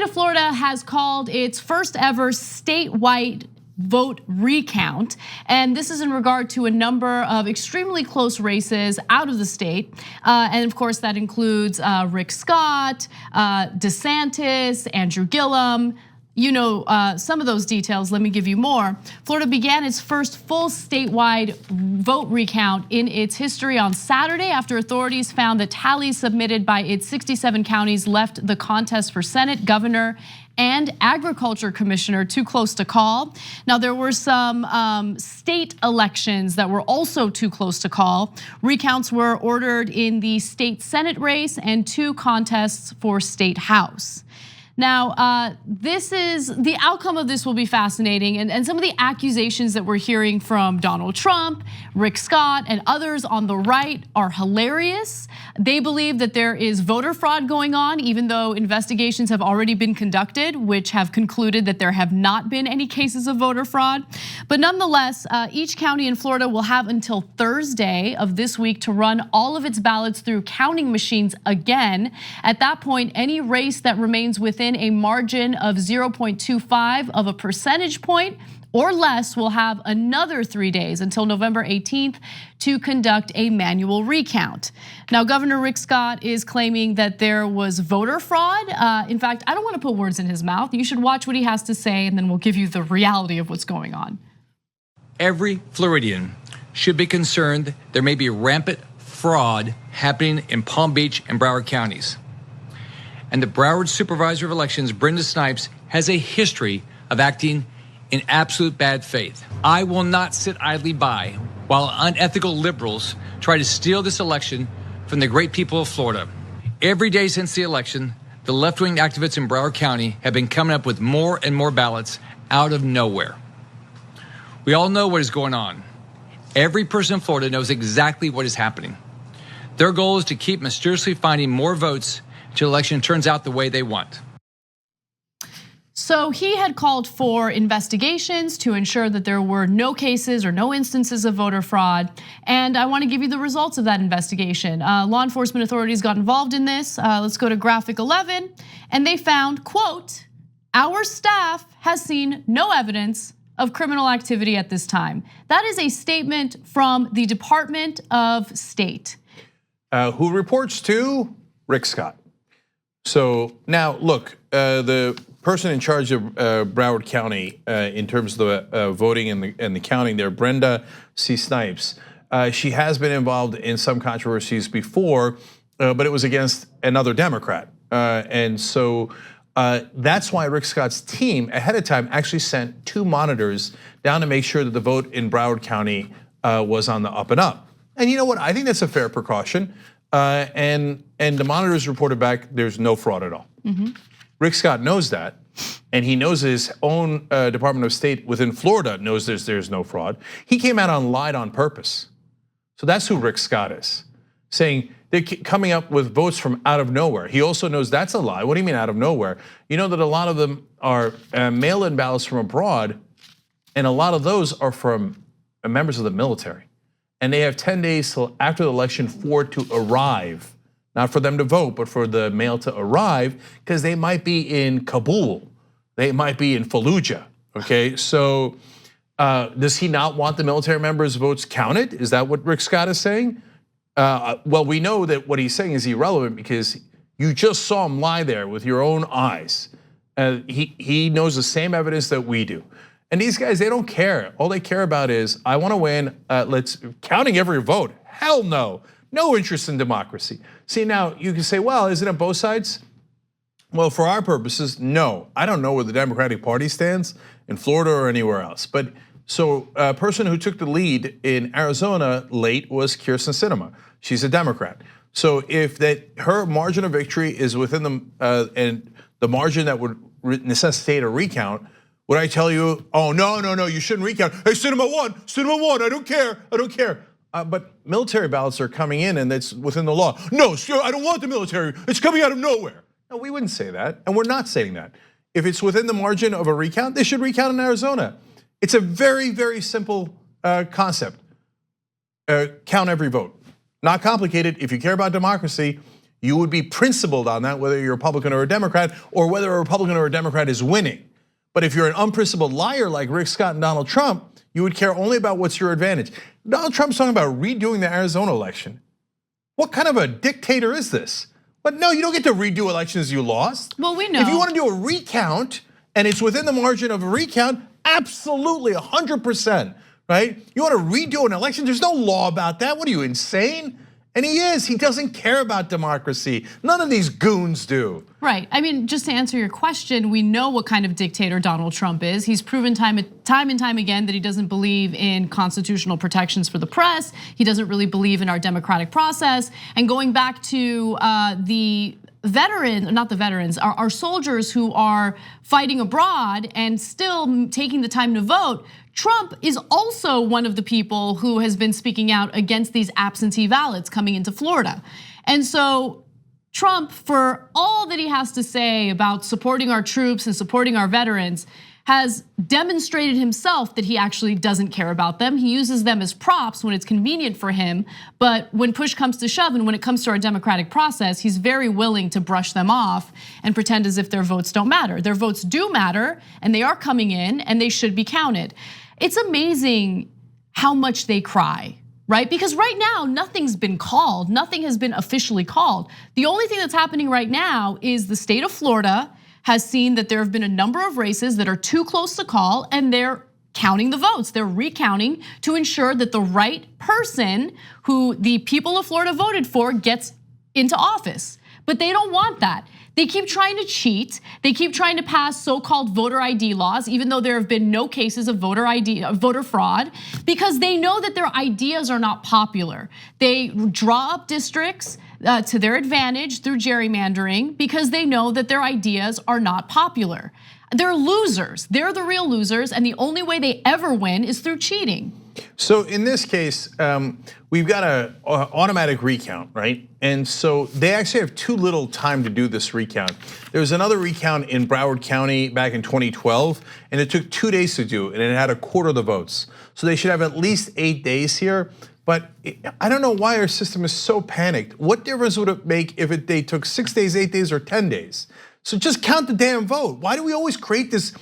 of Florida has called its first ever statewide vote recount. And this is in regard to a number of extremely close races out of the state. And of course, that includes Rick Scott, DeSantis, Andrew Gillum. You know some of those details, let me give you more. Florida began its first full statewide vote recount in its history on Saturday after authorities found that tallies submitted by its 67 counties left the contest for Senate, governor, and agriculture commissioner too close to call. Now there were some state elections that were also too close to call. Recounts were ordered in the state Senate race and 2 contests for state house. Now, this is the outcome of this will be fascinating, and some of the accusations that we're hearing from Donald Trump, Rick Scott, and others on the right are hilarious. They believe that there is voter fraud going on, even though investigations have already been conducted, which have concluded that there have not been any cases of voter fraud. But nonetheless, each county in Florida will have until Thursday of this week to run all of its ballots through counting machines again. At that point, any race that remains within a margin of 0.25 of a percentage point or less will have another 3 days until November 18th to conduct a manual recount. Now, Governor Rick Scott is claiming that there was voter fraud. In fact, I don't want to put words in his mouth. You should watch what he has to say, and then we'll give you the reality of what's going on. Every Floridian should be concerned there may be rampant fraud happening in Palm Beach and Broward counties. And the Broward Supervisor of Elections, Brenda Snipes, has a history of acting in absolute bad faith. I will not sit idly by while unethical liberals try to steal this election from the great people of Florida. Every day since the election, the left-wing activists in Broward County have been coming up with more and more ballots out of nowhere. We all know what is going on. Every person in Florida knows exactly what is happening. Their goal is to keep mysteriously finding more votes until the election turns out the way they want. So he had called for investigations to ensure that there were no cases or no instances of voter fraud. And I want to give you the results of that investigation. Law enforcement authorities got involved in this. Let's go to graphic 11. And they found, quote, "Our staff has seen no evidence of criminal activity at this time." That is a statement from the Department of State. Who reports to Rick Scott. So now look, the person in charge of Broward County in terms of the voting and the counting there, Brenda C. Snipes, she has been involved in some controversies before, but it was against another Democrat. And so that's why Rick Scott's team ahead of time actually sent 2 monitors down to make sure that the vote in Broward County was on the up and up. And you know what, I think that's a fair precaution. And the monitors reported back there's no fraud at all. Rick Scott knows that, and he knows his own Department of State within Florida knows there's no fraud. He came out and lied on purpose. So that's who Rick Scott is, saying they're coming up with votes from out of nowhere. He also knows that's a lie. What do you mean out of nowhere? You know that a lot of them are mail-in ballots from abroad, and a lot of those are from members of the military. And they have 10 days till after the election for it to arrive. Not for them to vote, but for the mail to arrive, because they might be in Kabul, they might be in Fallujah, okay? So does he not want the military members' votes counted? Is that what Rick Scott is saying? Well, we know that what he's saying is irrelevant because you just saw him lie there with your own eyes. He knows the same evidence that we do. And these guys, they don't care. All they care about is, I want to win, let's counting every vote. Hell no, no interest in democracy. See, now you can say, well, isn't it both sides? Well, for our purposes, no. I don't know where the Democratic Party stands in Florida or anywhere else. But so a person who took the lead in Arizona late was Kyrsten Sinema. She's a Democrat. So if her margin of victory is within and the margin that would necessitate a recount, would I tell you, oh, no, you shouldn't recount. Hey, Sinema won, I don't care. But military ballots are coming in and it's within the law. No, I don't want the military, it's coming out of nowhere. No, we wouldn't say that, and we're not saying that. If it's within the margin of a recount, they should recount in Arizona. It's a very, very simple concept. Count every vote. Not complicated. If you care about democracy, you would be principled on that, whether you're a Republican or a Democrat, or whether a Republican or a Democrat is winning. But if you're an unprincipled liar like Rick Scott and Donald Trump, you would care only about what's your advantage. Donald Trump's talking about redoing the Arizona election. What kind of a dictator is this? But no, you don't get to redo elections you lost. Well, we know. If you want to do a recount and it's within the margin of a recount, absolutely 100%, right? You want to redo an election? There's no law about that. What are you, insane? And he is. He doesn't care about democracy. None of these goons do. Right. I mean, just to answer your question, we know what kind of dictator Donald Trump is. He's proven time and time again that he doesn't believe in constitutional protections for the press. He doesn't really believe in our democratic process. And going back to the veterans, not the veterans, our soldiers who are fighting abroad and still taking the time to vote, Trump is also one of the people who has been speaking out against these absentee ballots coming into Florida. And so Trump, for all that he has to say about supporting our troops and supporting our veterans, has demonstrated himself that he actually doesn't care about them. He uses them as props when it's convenient for him, but when push comes to shove and when it comes to our democratic process, he's very willing to brush them off and pretend as if their votes don't matter. Their votes do matter, and they are coming in, and they should be counted. It's amazing how much they cry, right? Because right now, nothing's been called. Nothing has been officially called. The only thing that's happening right now is the state of Florida has seen that there have been a number of races that are too close to call, and they're counting the votes. They're recounting to ensure that the right person who the people of Florida voted for gets into office. But they don't want that. They keep trying to cheat. They keep trying to pass so-called voter ID laws, even though there have been no cases of voter fraud, because they know that their ideas are not popular. They draw up districts to their advantage through gerrymandering because they know that their ideas are not popular. They're losers. They're the real losers, and the only way they ever win is through cheating. So in this case, we've got an automatic recount, right? And so they actually have too little time to do this recount. There was another recount in Broward County back in 2012, and it took 2 days to do, and it had a quarter of the votes. So they should have at least 8 days here. But I don't know why our system is so panicked. What difference would it make if they took 6 days, 8 days, or 10 days? So just count the damn vote. Why do we always create this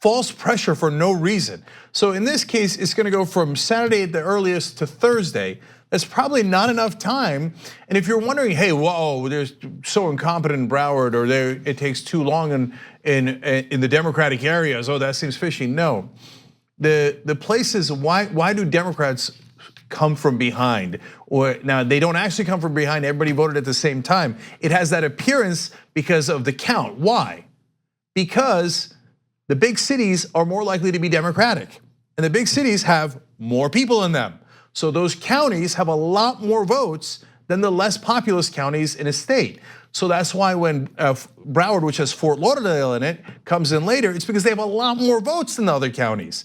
false pressure for no reason? So in this case, it's gonna go from Saturday at the earliest to Thursday. That's probably not enough time. And if you're wondering, hey, whoa, they're so incompetent in Broward, or it takes too long in the Democratic areas, oh, that seems fishy. No, the places, why do Democrats come from behind? Or now they don't actually come from behind, everybody voted at the same time. It has that appearance because of the count. Why? Because the big cities are more likely to be Democratic, and the big cities have more people in them. So those counties have a lot more votes than the less populous counties in a state. So that's why when Broward, which has Fort Lauderdale in it, comes in later, it's because they have a lot more votes than the other counties.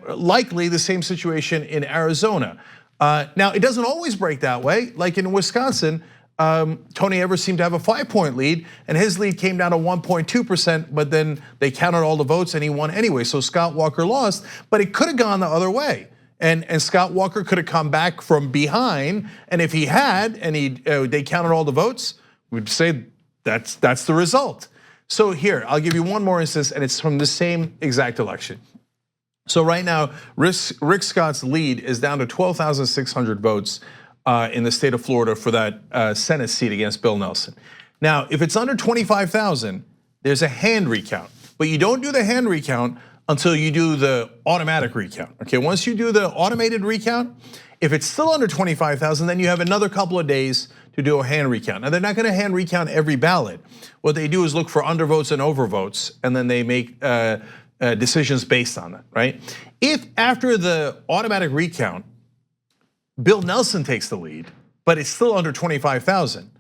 Likely the same situation in Arizona. Now, it doesn't always break that way. Like in Wisconsin, Tony Evers seemed to have a 5-point lead, and his lead came down to 1.2%, but then they counted all the votes and he won anyway. So Scott Walker lost, but it could have gone the other way. And Scott Walker could have come back from behind, and if he had, and they counted all the votes, we'd say that's the result. So here, I'll give you one more instance, and it's from the same exact election. So right now, Rick Scott's lead is down to 12,600 votes in the state of Florida for that Senate seat against Bill Nelson. Now, if it's under 25,000, there's a hand recount, but you don't do the hand recount until you do the automatic recount. Okay, once you do the automated recount, if it's still under 25,000, then you have another couple of days to do a hand recount. Now, they're not gonna hand recount every ballot. What they do is look for undervotes and overvotes, and then they make decisions based on that, right? If after the automatic recount, Bill Nelson takes the lead, but it's still under 25,000,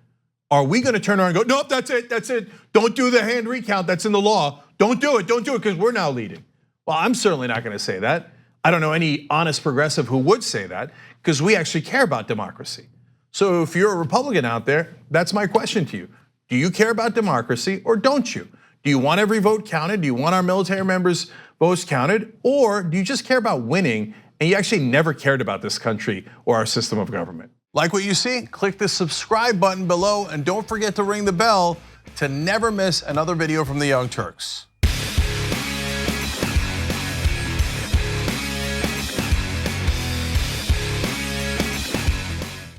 are we gonna turn around and go, nope, that's it, don't do the hand recount, that's in the law, don't do it, because we're now leading? Well, I'm certainly not gonna say that. I don't know any honest progressive who would say that, because we actually care about democracy. So if you're a Republican out there, that's my question to you. Do you care about democracy or don't you? Do you want every vote counted? Do you want our military members' votes counted? Or do you just care about winning and you actually never cared about this country or our system of government? Like what you see? Click the subscribe button below and don't forget to ring the bell to never miss another video from the Young Turks.